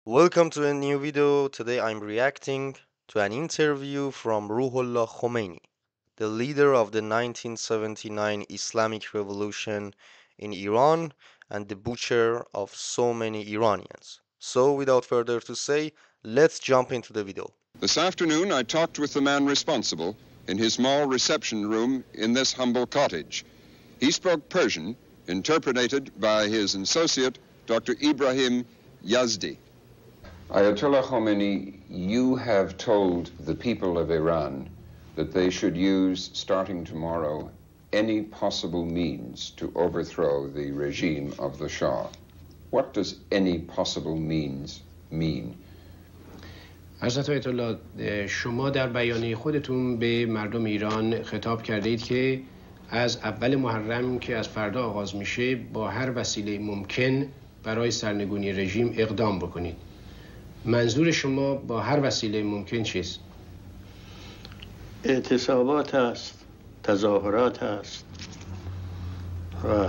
Welcome to a new video. Today I'm reacting to an interview from Ruhollah Khomeini, the leader of the 1979 Islamic Revolution in Iran and the butcher of so many Iranians. So without further to say, let's jump into the video. This afternoon, I talked with the man responsible in his small reception room in this humble cottage. He spoke Persian, interpreted by his associate, Dr. Ibrahim Yazdi. Ayatollah Khomeini, you have told the people of Iran that they should use, starting tomorrow, any possible means to overthrow the regime of the Shah. What does any possible means mean? حضرت آیت الله شما در بیانیه خودتون به مردم ایران خطاب کردید که از اول محرم که از فردا آغاز میشه با هر وسیله ممکن برای سرنگونی رژیم اقدام بکنید. منظور شما با هر وسیله ممکن چیست؟ اعتصابات است، تظاهرات است و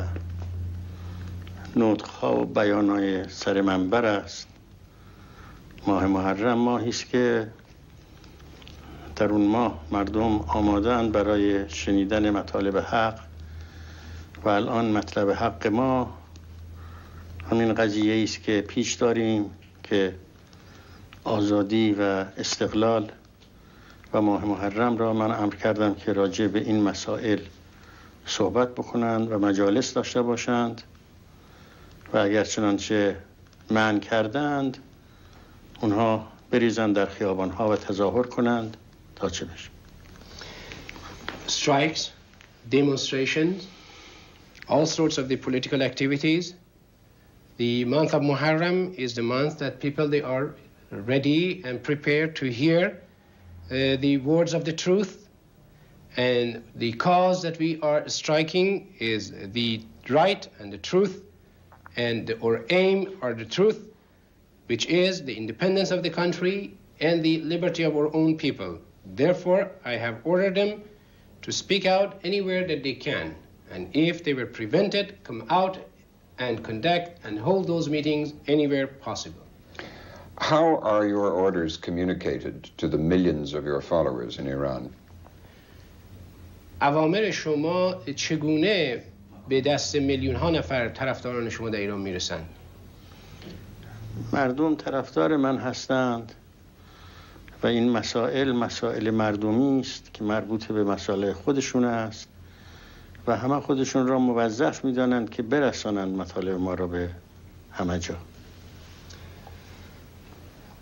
نطق‌ها و بیان‌های سر منبر است. ماه محرم ماهی است که در اون ماه مردم آماده‌اند برای شنیدن مطالب حق و الان مطلب حق ما همین قضیه است که پیش داریم که آزادی و استقلال و ماه محرم را من امر کردم که راجع به این مسائل صحبت بکنند و مجالس داشته باشند و اگر چنانچه منع کردند اونها بریزند در خیابانها و تظاهر کنند تا چه بشه. Strikes, demonstrations, all sorts of the political activities. The month of Muharram is the month that people they are ready and prepared to hear the words of the truth, and the cause that we are striking is the right and the truth, and our aim are the truth, which is the independence of the country and the liberty of our own people. Therefore, I have ordered them to speak out anywhere that they can, and if they were prevented, come out and conduct and hold those meetings anywhere possible. How are your orders communicated to the millions of your followers in Iran? اوامر شما چگونه به دست میلیون ها نفر طرفداران شما در ایران میرسند؟ مردم طرفدار من هستند و این مسائل مردمی است که مربوط به مسائل خودشون است و همه خودشون را موظف می‌دانند که برسانند مطالب ما را به همه جا.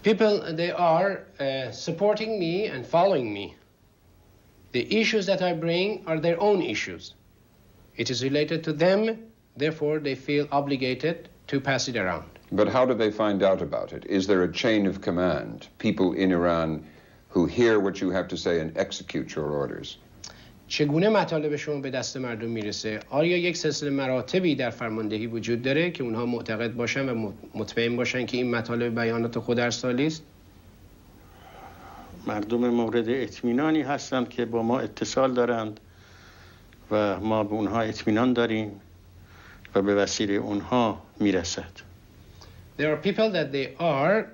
People, they are supporting me and following me. The issues that I bring are their own issues. It is related to them, therefore they feel obligated to pass it around. But how do they find out about it? Is there a chain of command, people in Iran who hear what you have to say and execute your orders? چگونه مطالب شما به دست مردم میرسه؟ آیا یک سلسله مراتبی در فرماندهی وجود داره که اونها معتقد باشن و مطمئن باشن که این مطالب بیانات خودارسالی است؟ مردم مورد اطمینانی هستند که با ما اتصال دارند و ما به اونها اطمینان داریم و به وسیله اونها میرسد. There are people that they are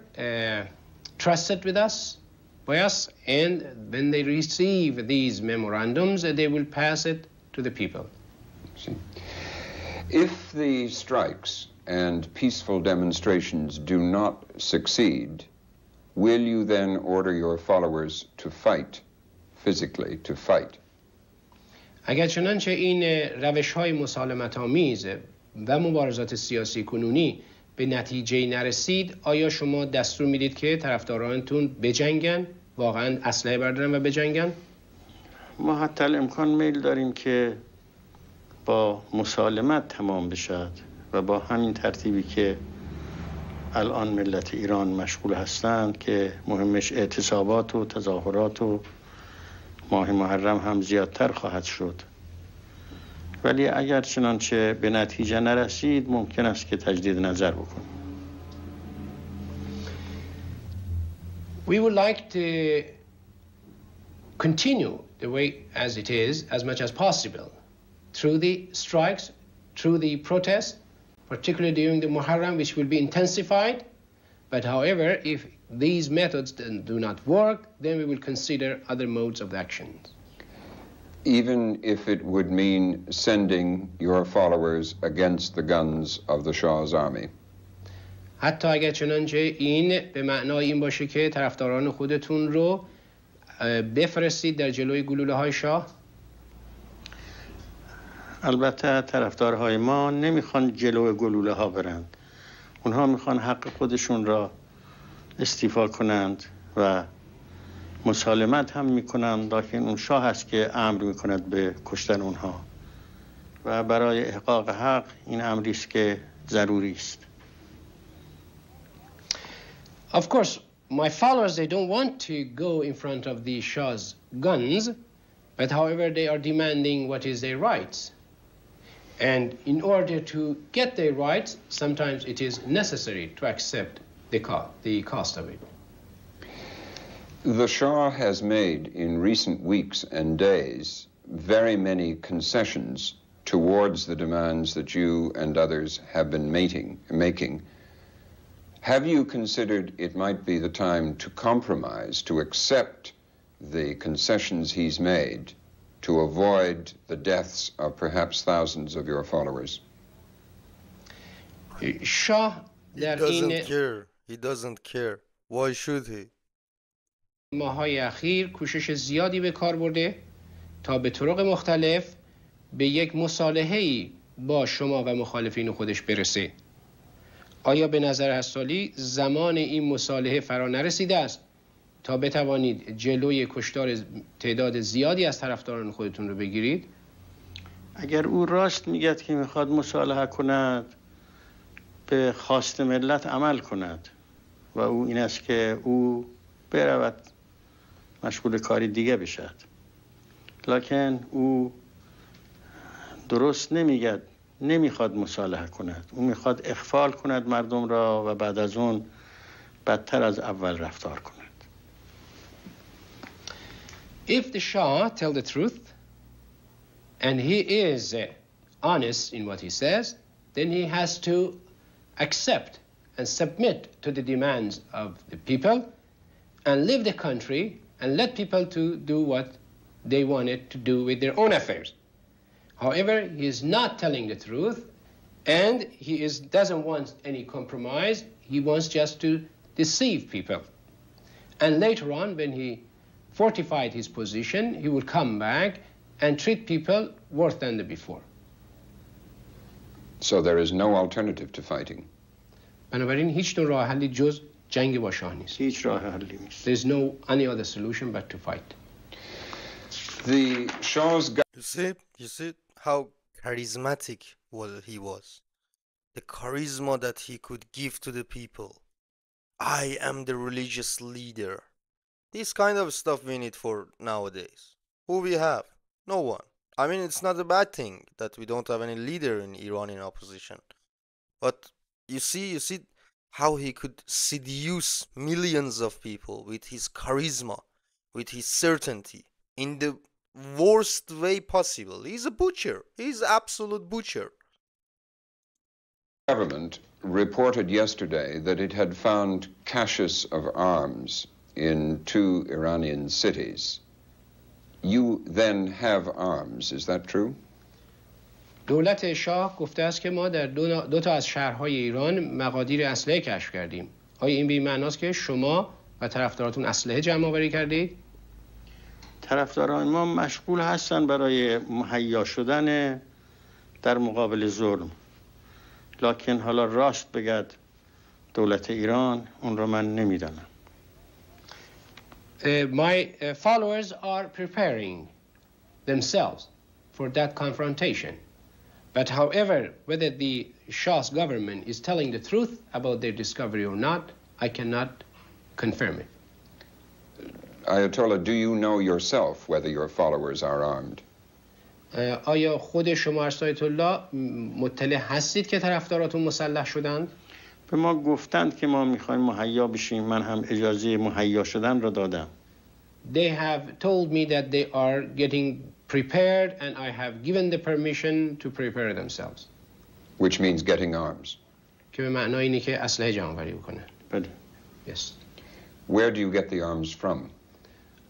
trusted with us, by us, and when they receive these memorandums, they will pass it to the people. See. If the strikes and peaceful demonstrations do not succeed, will you then order your followers to fight, physically, to fight? اگر چنانچه این روش‌های مسالمت‌آمیز و مبارزات سیاسی کنونی به نتیجه نرسید، آیا شما دستور میدید که طرفدارانتون بجنگن، واقعا اسلحه بردارن و بجنگن؟ ما حتی الامکان میل داریم که با مسالمت تمام بشد و با همین ترتیبی که الان ملت ایران مشغول هستند که مهمش اعتصابات و تظاهرات و ماه محرم هم زیادتر خواهد شد. ولی اگر چنانچه به نتیجه نرسید ممکن است که تجدید نظر بکنیم. We would like to continue the way as it is as much as possible through the strikes, through the protests, particularly during the Muharram, which will be intensified, But however, if these methods do not work, then we will consider other modes of actions. Even if it would mean sending your followers against the guns of the Shah's army. حتی اگر چنانچه این به معنای این باشه که طرفداران خودتون رو بفرستید در جلوی گلوله‌های شاه. البته طرفدارهای ما نمیخوان جلوی گلوله ها برند. اونها میخوان حق خودشون را استیفا کنند و مسالمت هم میکنند، لکن اون شاه است که امر میکند به کشتن اونها و برای احقاق حق این امری است که ضروری است. Of course, my followers, they don't want to go in front of the Shah's guns, but however, they are demanding what is their rights. And in order to get their rights, sometimes it is necessary to accept the cost of it. The Shah has made in recent weeks and days very many concessions towards the demands that you and others have been making. Have you considered it might be the time to compromise, to accept the concessions he's made, to avoid the deaths of perhaps thousands of your followers? Shah He doesn't care. Why should he? ماهای اخیر کوشش زیادی به کار برده تا به طرق مختلف به یک مصالحه‌ای با شما و مخالفین خودش برسه. آیا به نظر حسالی زمان این مصالحه فرا نرسیده است تا بتوانید جلوی کشتار تعداد زیادی از طرفداران خودتون رو بگیرید؟ اگر او راست میگه که میخواد مصالحه کند، به خواست ملت عمل کند و او این است که او برود مشغول کاری دیگه بشد. لکن او درست نمیگه، نمیخواد مصالحه کند. او میخواد اخفال کند مردم را و بعد از اون بدتر از اول رفتار کند. If the Shah tell the truth and he is honest in what he says, then he has to accept and submit to the demands of the people and leave the country and let people to do what they wanted to do with their own affairs. However, he is not telling the truth and he doesn't want any compromise. He wants just to deceive people. And later on, when he fortified his position, he would come back and treat people worse than before. So there is no alternative to fighting. بنابراین هیچ نوع راه حلی جز جنگ با شاه نیست. هیچ راه حلی نیست. There is no any other solution but to fight. The Shah's You see how charismatic he was. The charisma that he could give to the people. I am the religious leader. This kind of stuff we need for nowadays. Who we have? No one. I mean, it's not a bad thing that we don't have any leader in Iranian opposition. But you see how he could seduce millions of people with his charisma, with his certainty, in the worst way possible. He's a butcher. He's absolute butcher. The government reported yesterday that it had found caches of arms in 2 Iranian cities. You then have arms, is that true? دولت شاه گفته است که ما در دو تا از شهرهای ایران مقادیر اسلحه کشف کردیم. آیا این به این معناست که شما و طرفداراتون اسلحه جمع آوری کردید؟ طرفداران ما مشغول هستن برای مهیا شدن در مقابل ظلم. لکن حالا راست بگد دولت ایران، اون رو من نمیدانم. My followers are preparing themselves for that confrontation. But however, whether the Shah's government is telling the truth about their discovery or not, I cannot confirm it. Ayatollah, do you know yourself whether your followers are armed? آیا خود شما آیت الله مطلع هستید که طرفداراتون مسلح شدند؟ به ما گفتند که ما میخوایم مهیا بشیم. من هم اجازه مهیا شدن را دادم. They have told me that they are getting prepared and I have given the permission to prepare themselves. Which means getting arms. که به معنای اینه که اسلحه جمع آوری بکنن. بله. Yes. Where do you get the arms from?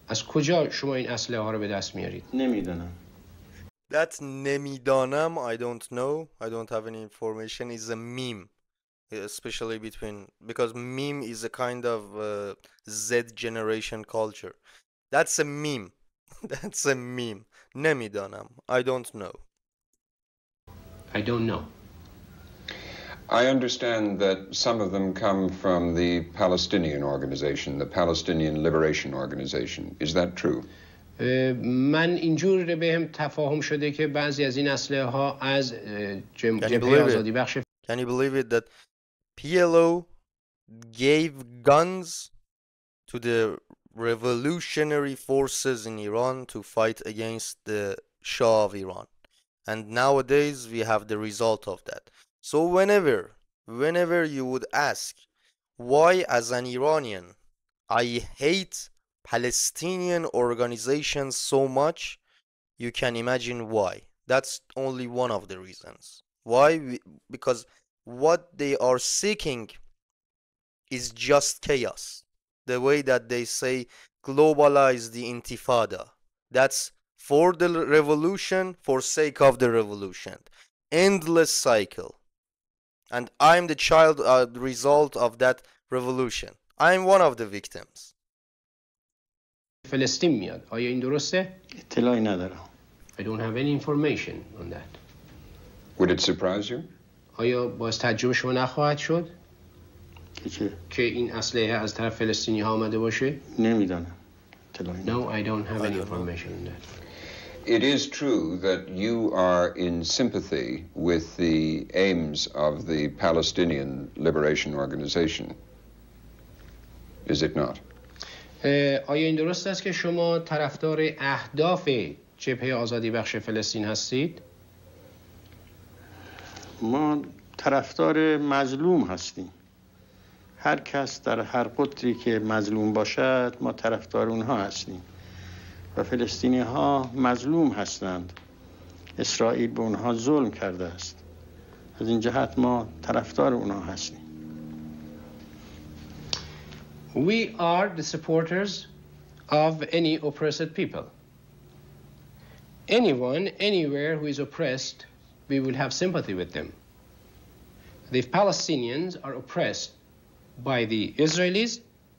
از کجا شما این اسلحه ها رو به دست میارید؟ نمیدونم. That's نمیدانم. I don't know. I don't have any information. Is a meme, especially because meme is a kind of Z generation culture. That's a meme. That's a meme. نمیدانم. I don't know. I don't know. I understand that some of them come from the Palestinian organization, the Palestinian Liberation Organization. Is that true? من اینجور بهم تفاهم شده که بعضی از این اسلحه ها از جبهه believe it? آزادی بخش Can you believe it that PLO gave guns to the revolutionary forces in Iran to fight against the Shah of Iran? And nowadays we have the result of that. So whenever you would ask why as an Iranian I hate Palestinian organizations so much, you can imagine why. That's only one of the reasons. Why? Because what they are seeking is just chaos. The way that they say globalize the intifada. That's for the revolution, for sake of the revolution. Endless cycle. And I'm the result of that revolution. I'm one of the victims. فلسطین میاد. آیا این درسته؟ اطلاعی ندارم. I don't have any information on that. Would it surprise you? آیا باز تعجب شما نخواهد شد که این اسلحه از طرف فلسطینی ها آمده باشه؟ نمیدانم. اطلاعی No, ندارم. I don't have any information on that. It is true that you are in sympathy with the aims of the Palestinian Liberation Organization. Is it not? آیا این درست است که شما طرفدار اهداف جبهه آزادی بخش فلسطین هستید؟ ما طرفدار مظلوم هستیم. هر کس در هر قطری که مظلوم باشد ما طرفدار اونها هستیم و فلسطینی ها مظلوم هستند. اسرائیل به اونها ظلم کرده است. از این جهت ما طرفدار اونها هستیم. We are the supporters of any oppressed people. Anyone, anywhere who is oppressed, we will have sympathy with them. The Palestinians are oppressed by the Israelis,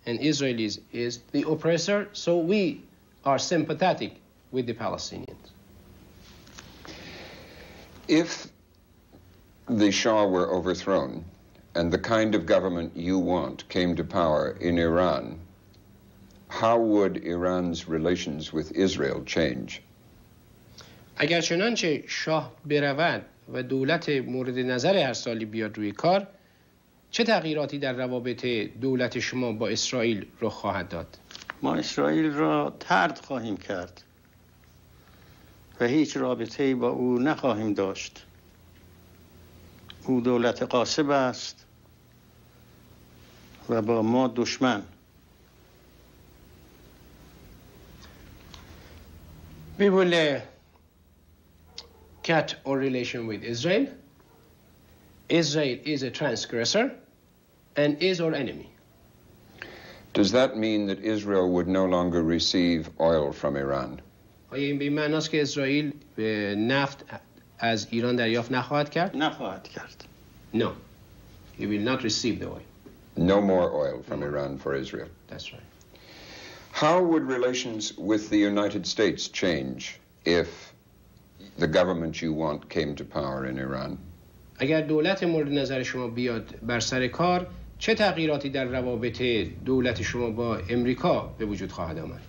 and Israelis is the oppressor, so we are sympathetic with the Palestinians. If the Shah were overthrown and the kind of government you want came to power in Iran, how would Iran's relations with Israel change? اگر چنانچه شاه برود و دولت مورد نظر هر سالی بیاد روی کار، چه تغییراتی در روابط دولت شما با اسرائیل رخ خواهد داد؟ ما اسرائیل را طرد خواهیم کرد و هیچ رابطه‌ای با او نخواهیم داشت. او دولت غاصب است و با ما دشمن. We will cut our relation with Israel. Israel is a transgressor and is our enemy. Does that mean that Israel would no longer receive oil from Iran? آیا این به این معناست که اسرائیل نفت از ایران دریافت نخواهد کرد؟ نخواهد کرد. No. He will not receive the oil. No more oil from Iran for Israel. That's right. How would relations with the United States change if the government you want came to power in Iran? اگر دولت مورد نظر شما بیاد بر سر کار، چه تغییراتی در روابط دولت شما با امریکا به وجود خواهد آمد؟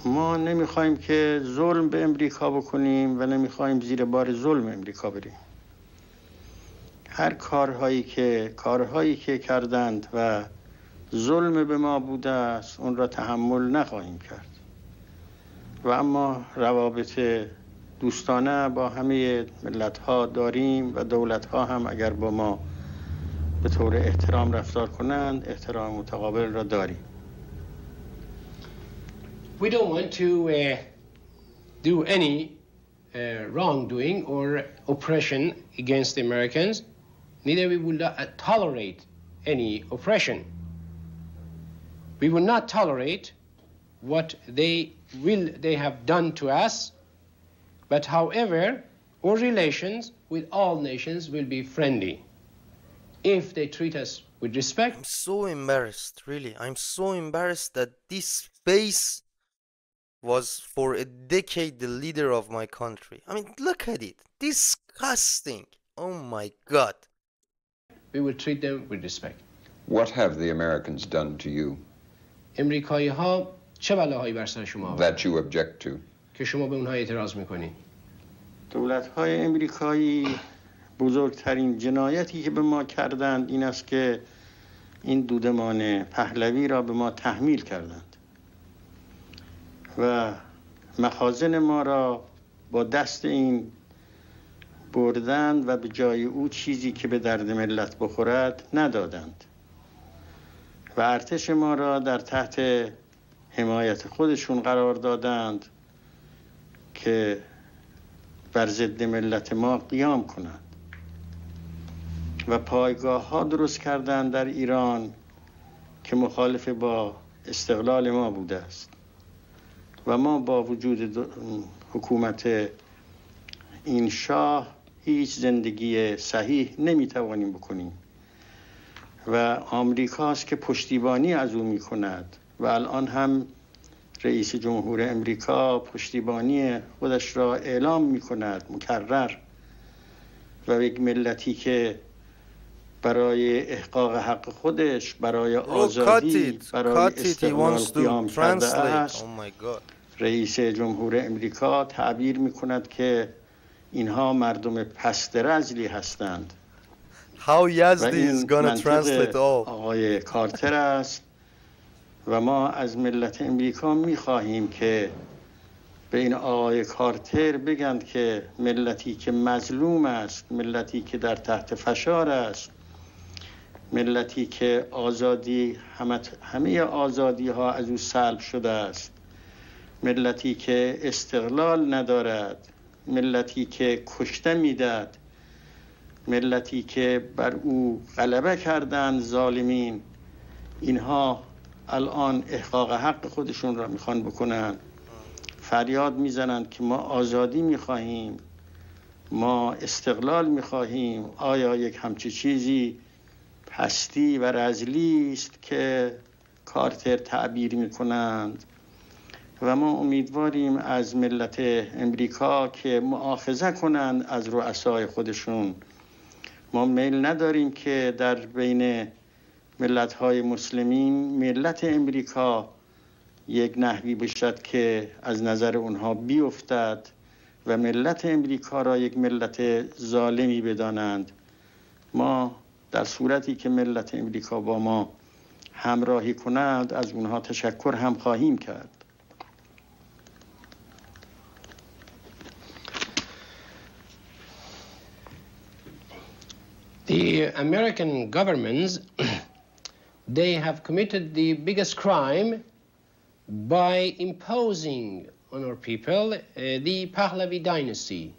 ما نمیخوایم که ظلم به امریکا بکنیم و نمیخوایم زیر بار ظلم امریکا بریم. هر کارهایی که کردند و ظلم به ما بوده است اون را تحمل نخواهیم کرد و اما روابط دوستانه با همه ملت‌ها داریم و دولت‌ها هم اگر با ما به طور احترام رفتار کنند احترام متقابل را داریم. We don't want to do any wrongdoing or oppression against the Americans. Neither we will tolerate any oppression. We will not tolerate what they have done to us, but however, our relations with all nations will be friendly if they treat us with respect. I'm so embarrassed, really. I'm so embarrassed that this face was for a decade the leader of my country. I mean, look at it. Disgusting. Oh my God. We will treat them with respect. What have the Americans done to you امریکایی ها چه بلاهایی بر سر شما آوردند that you object to? که شما به اونها اعتراض میکنید؟ دولت‌های امریکایی بزرگترین جنایتی که به ما کردند این است که این دودمان پهلوی را به ما تحمیل کردند و مخازن ما را با دست این بردند و به جای او چیزی که به درد ملت بخورد ندادند و ارتش ما را در تحت حمایت خودشون قرار دادند که بر ضد ملت ما قیام کنند و پایگاه ها درست کردند در ایران که مخالف با استقلال ما بوده است و ما با وجود حکومت این شاه هیچ زندگی صحیح نمیتوانیم بکنیم و آمریکاست که پشتیبانی از او میکند و الان هم رئیس جمهور امریکا پشتیبانی خودش را اعلام میکند مکرر و یک ملتی که برای احقاق حق خودش برای آزادی برای استقلال قیام کرده است رئیس جمهور امریکا تعبیر میکند که اینها مردم پست رذلی هستند. How Yazdi is gonna translate all. آقای کارتر است و ما از ملت امریکا میخواهیم که به این آقای کارتر بگند که ملتی که مظلوم است، ملتی که در تحت فشار است، ملتی که آزادی همه آزادی ها از او سلب شده است، ملتی که استقلال ندارد، ملتی که کشته میدهد، ملتی که بر او غلبه کردند ظالمین، اینها الان احقاق حق خودشون را میخوان بکنن، فریاد میزنند که ما آزادی میخواهیم، ما استقلال میخواهیم. آیا یک همچی چیزی پستی و رذلی است که کارتر تعبیر میکنند؟ و ما امیدواریم از ملت امریکا که مؤاخذه کنند از رؤسای خودشون. ما میل نداریم که در بین ملت‌های مسلمین ملت امریکا یک نحوی باشد که از نظر اونها بیفتد و ملت امریکا را یک ملت ظالمی بدانند. ما در صورتی که ملت امریکا با ما همراهی کنند از اونها تشکر هم خواهیم کرد. The American governments, they have committed the biggest crime by imposing on our people the Pahlavi dynasty.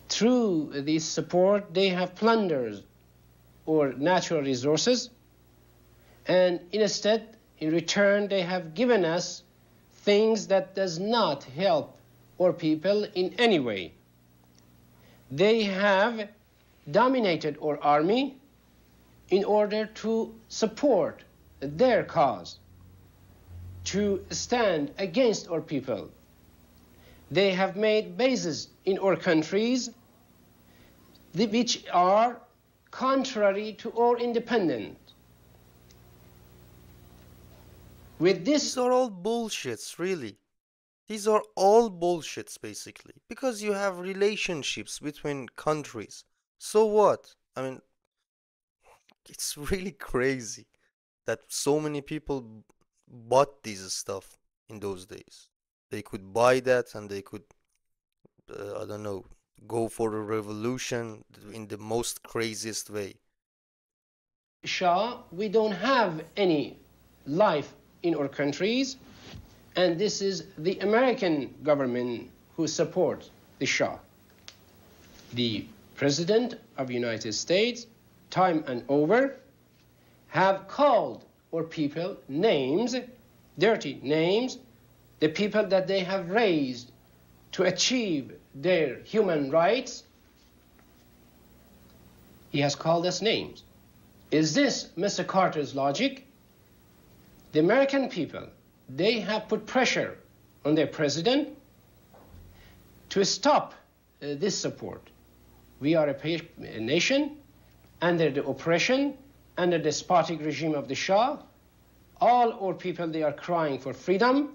Through this support, they have plundered our natural resources, and instead, in return, they have given us things that does not help our people in any way. They have dominated our army in order to support their cause, to stand against our people. They have made bases in our countries which are contrary to our independence. With this, these are all bullshits, really. These are all bullshits, basically, because you have relationships between countries. So what? I mean, it's really crazy that so many people bought this stuff in those days. They could buy that and they could, I don't know, go for a revolution in the most craziest way. Shah, we don't have any life in our countries, and this is the American government who supports the Shah. The President of the United States time and over, have called our people names, dirty names, the people that they have raised to achieve their human rights. He has called us names. Is this Mr. Carter's logic? The American people, they have put pressure on their president to stop this support. We are a nation under the oppression, under the despotic regime of the Shah. All our people, they are crying for freedom,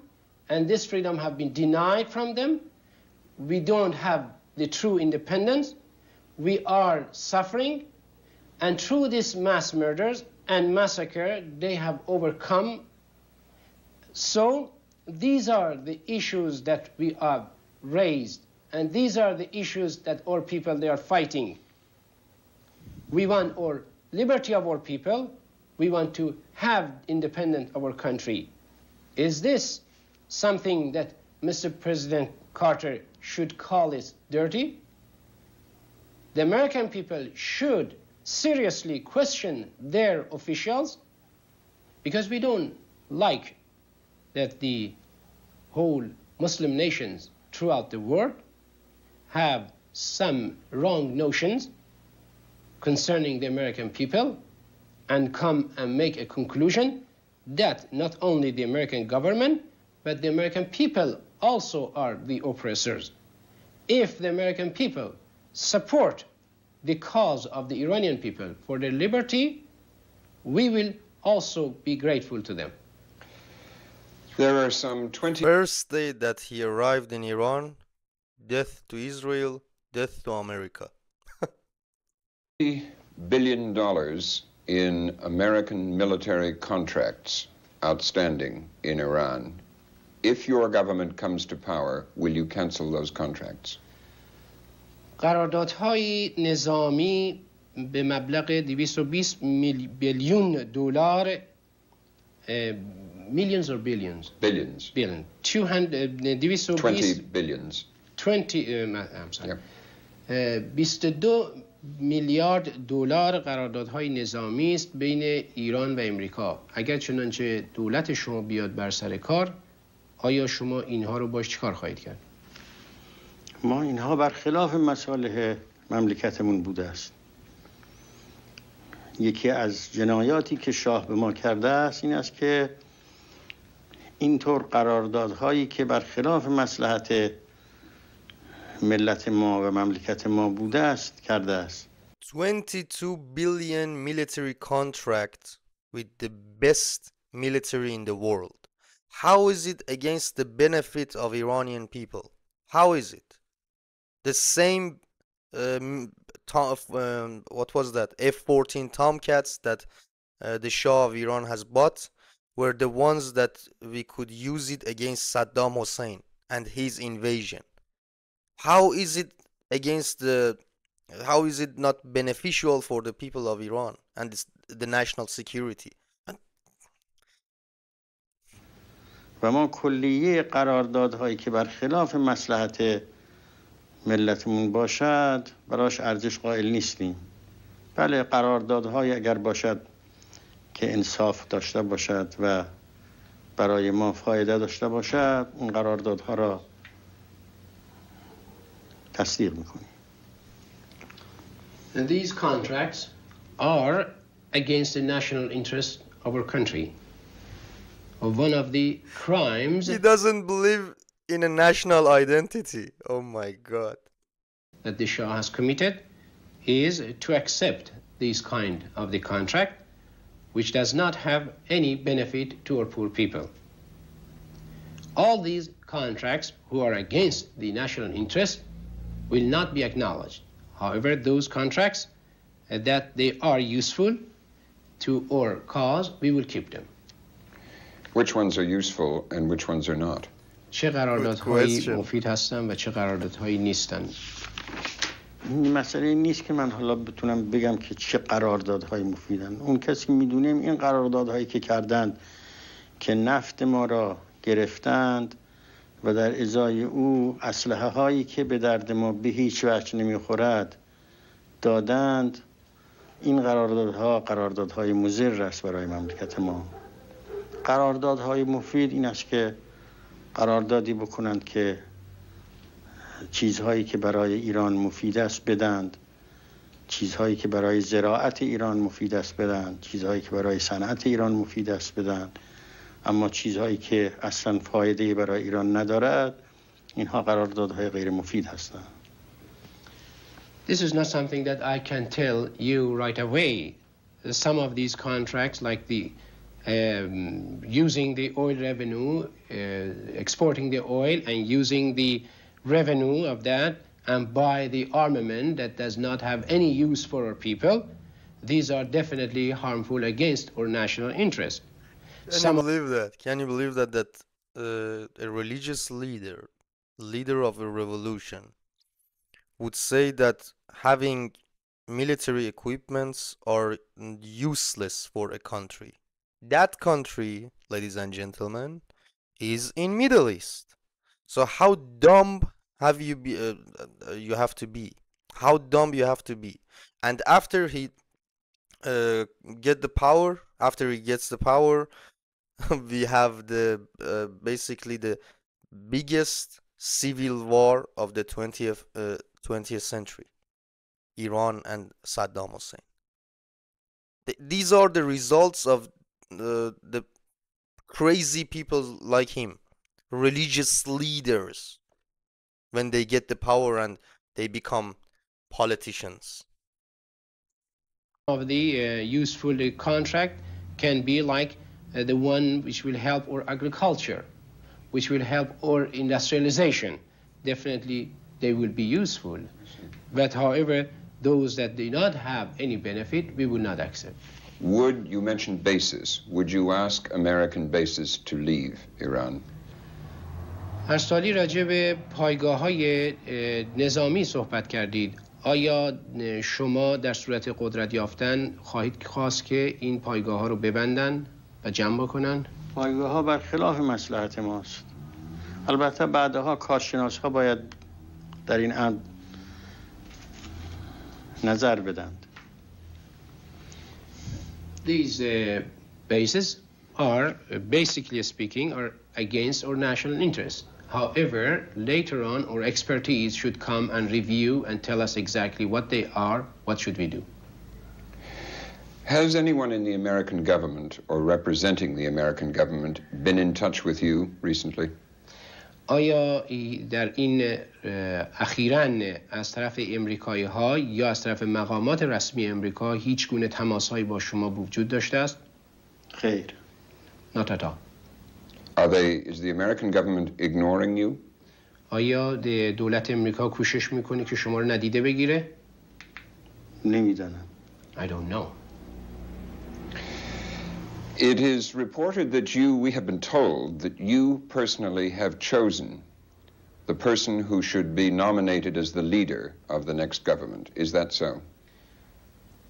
and this freedom have been denied from them. We don't have the true independence. We are suffering, and through these mass murders and massacre, they have overcome. So these are the issues that we have raised, and these are the issues that our people, they are fighting. We want our liberty of our people. We want to have independence of our country. Is this something that Mr. President Carter should call it dirty? The American people should seriously question their officials, because we don't like that the whole Muslim nations throughout the world have some wrong notions concerning the American people and come and make a conclusion that not only the American government, but the American people also are the oppressors. If the American people support the cause of the Iranian people for their liberty, we will also be grateful to them. There are some 20 First day that he arrived in Iran, death to Israel, death to America. $20 billion in American military contracts outstanding in Iran. If your government comes to power, will you cancel those contracts? قراردادهای نظامی به مبلغ 220 بیلیون دلار millions or billions? Billions. Billion. 220 20 billions. 20 I'm sorry. Yep. 22 میلیارد دلار قراردادهای نظامی است بین ایران و امریکا. اگر چنانچه دولت شما بیاد بر سر کار، آیا شما اینها رو باش چیکار خواهید کرد؟ ما اینها برخلاف مصالح مملکتمون بوده است. یکی از جنایاتی که شاه به ما کرده است این است که اینطور قراردادهایی که برخلاف مصلحت ملت ما و مملکت ما بوده است کرده است. 22 billion military contract with the best military in the world. How is it against the benefit of Iranian people? How is it? The same what was that? F-14 Tomcats that the Shah of Iran has bought were the ones that we could use it against Saddam Hussein and his invasion. How is it against how is it not beneficial for the people of Iran and the national security? و ما کلیه قراردادهایی که برخلاف مصلحت ملتمون باشد براش ارزش قائل نیستیم. بله قراردادهای اگر باشد که انصاف داشته باشد و برای ما فایده داشته باشد اون قراردادها را تصدیق میکنیم. And these contracts are against the national interest of our country. One of the crimes He doesn't believe in a national identity. Oh my God. that the Shah has committed is to accept this kind of the contract, which does not have any benefit to our poor people. All these contracts who are against the national interest will not be acknowledged. However, those contracts that they are useful to our cause, we will keep them. Which ones are useful and which ones are not? چه قراردادهایی مفید هستند و چه قراردادهایی نیستند؟ این مسئله نیست که من حالا بتونم بگم که چه قراردادهایی مفیدن. اون کسی میدونیم این قراردادهایی که کردند که نفت ما را گرفتند و در ازای او اسلحه هایی که به درد ما به هیچ وجه نمیخورد دادند، این قراردادهای مضر است برای مملکت ما. قراردادهای مفید این است که قراردادی بکنند که چیزهایی که برای ایران مفید است بدند، چیزهایی که برای زراعت ایران مفید است بدند، چیزهایی که برای صنعت ایران مفید است بدند، اما چیزهایی که اصلا فایده برای ایران ندارد اینها قراردادهای غیر مفید هستند. This is not something that I can tell you right away. Some of these contracts, like the using the oil revenue, exporting the oil and using the revenue of that and buy the armament that does not have any use for our people, these are definitely harmful against our national interest. Can you believe that? Can you believe that a religious leader of a revolution, would say that having military equipments are useless for a country? That country, ladies and gentlemen, is in Middle East. So how dumb have you have to be? How dumb you have to be? And after he gets the power, we have the basically the biggest civil war of the 20th century, Iran and Saddam Hussein. These are the results of the crazy people like him, religious leaders, when they get the power and they become politicians. Of the useful contract can be like the one which will help our agriculture, which will help our industrialization. Definitely they will be useful. But however, those that do not have any benefit, we will not accept. You mentioned bases. Would you ask American bases to leave Iran? هرسالی راجع به پایگاه‌های نظامی صحبت کردید. آیا شما در صورت قدرت یافتن خواهید خواست که این پایگاه‌ها رو ببندن و جمع بکنن؟ پایگاه‌ها برخلاف مصلحت ماست. البته بعدها کارشناس‌ها باید در این امر نظر بدند. These bases are, basically speaking, are against our national interest. However, later on, our expertise should come and review and tell us exactly what they are, what should we do. Has anyone in the American government or representing the American government been in touch with you recently? آیا در این اخیراً از طرف امریکایی‌ها یا از طرف مقامات رسمی امریکا هیچ گونه تماس‌هایی با شما وجود داشته است؟ خیر. Not at all. Is the American government ignoring you? آیا دولت امریکا کوشش میکنه که شما رو ندیده بگیره؟ نمیدانم. I don't know. It is reported that we have been told that you personally have chosen the person who should be nominated as the leader of the next government. Is that so?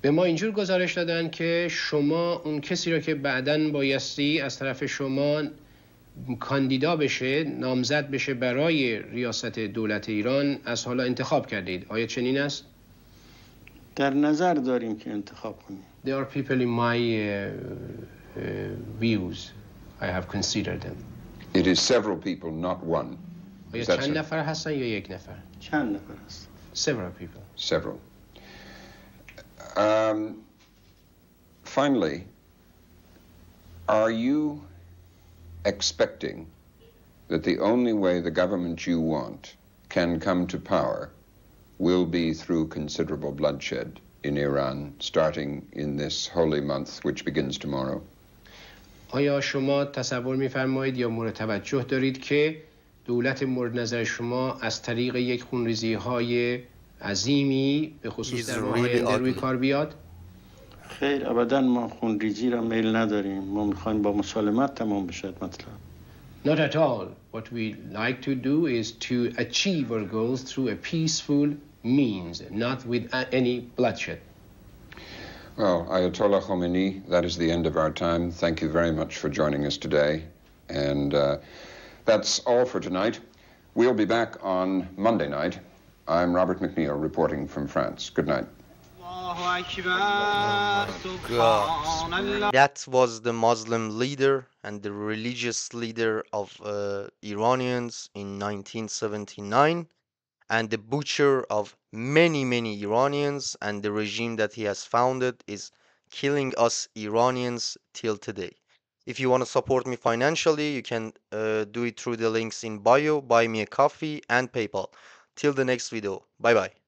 به ما اینجور گزارش دادن که شما اون کسی رو که بعداً بایستی از طرف شما کاندیدا بشه، نامزد بشه برای ریاست دولت ایران از حالا انتخاب کردید. آیا چنین است؟ در نظر داریم که انتخاب کنیم. There are people in my views. I have considered them. It is several people, not one. آیا چند نفر هستن یا یک نفر؟ چند نفر هست؟ Several people. Several. Finally, are you expecting that the only way the government you want can come to power will be through considerable bloodshed in Iran, starting in this holy month which begins tomorrow? آیا شما تصور می‌فرمایید یا مورد توجه دارید که دولت مورد نظر شما از طریق یک خونریزی‌های عظیمی به خصوص در ماه‌های روی کار بیاد؟ خیر، ابداً ما خونریزی را میل نداریم. ما می‌خوایم با مسالمت تمام بشه مطلب. Not at all. What we like to do is to achieve our goals through a peaceful means, not with any bloodshed. Well, Ayatollah Khomeini, that is the end of our time. Thank you very much for joining us today. And that's all for tonight. We'll be back on Monday night. I'm Robert McNeil reporting from France. Good night. God. That was the Muslim leader and the religious leader of Iranians in 1979, and the butcher of many, many Iranians, and the regime that he has founded is killing us Iranians till today. If you want to support me financially, you can do it through the links in bio, buy me a coffee, and PayPal. Till the next video. Bye bye.